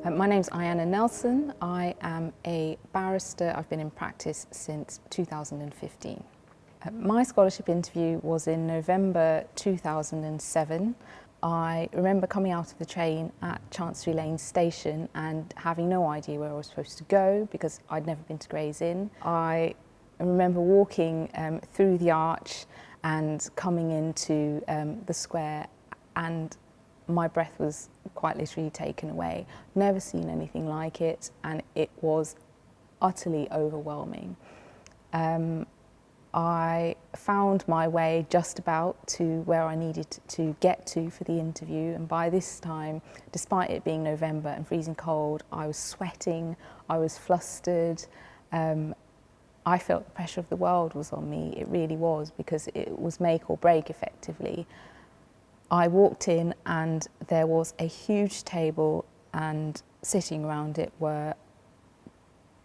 My name's Ayanna Nelson. I am a barrister. I've been in practice since 2015. My scholarship interview was in November 2007. I remember coming out of the train at Chancery Lane station and having no idea where I was supposed to go because I'd never been to Gray's Inn. I remember walking through the arch and coming into the square, and my breath was quite literally taken away. Never seen anything like it, and it was utterly overwhelming. I found my way just about to where I needed to get to for the interview, and by this time, despite it being November and freezing cold, I was sweating, I was flustered. I felt the pressure of the world was on me. It really was, because it was make or break effectively. I walked in and there was a huge table, and sitting around it were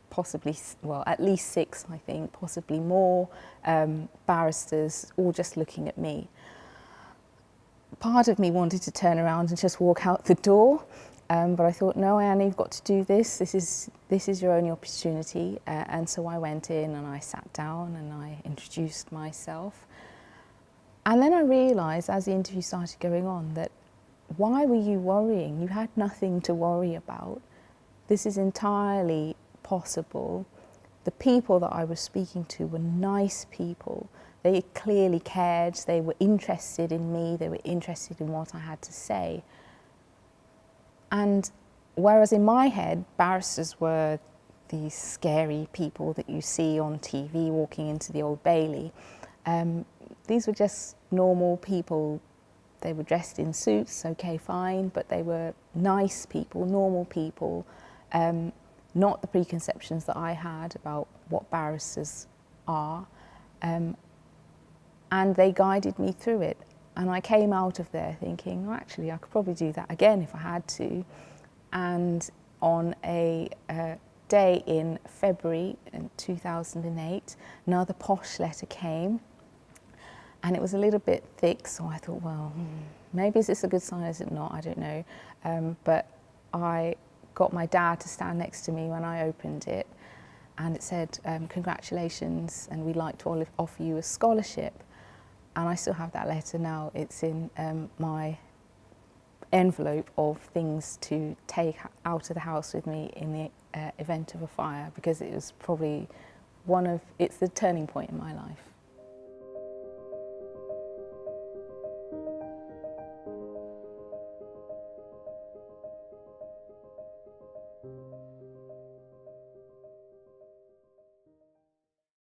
possibly, well, at least 6, I think, possibly more, barristers, all just looking at me. Part of me wanted to turn around and just walk out the door, but I thought, no, Ayanna, you've got to do this. This is your only opportunity. And so I went in and I sat down and I introduced myself. And then I realised, as the interview started going on, that why were you worrying? You had nothing to worry about. This is entirely possible. The people that I was speaking to were nice people. They clearly cared, they were interested in me, they were interested in what I had to say. And whereas in my head, barristers were these scary people that you see on TV walking into the Old Bailey, these were just normal people. They were dressed in suits, okay, fine, but they were nice people, normal people, not the preconceptions that I had about what barristers are. And they guided me through it. And I came out of there thinking, well, actually, I could probably do that again if I had to. And on a day in February in 2008, another posh letter came. And it was a little bit thick, so I thought, well, maybe is this a good sign, is it not? I don't know. But I got my dad to stand next to me when I opened it, and it said, congratulations, and we'd like to offer you a scholarship. And I still have that letter now. It's in my envelope of things to take out of the house with me in the event of a fire, because it was probably it's the turning point in my life.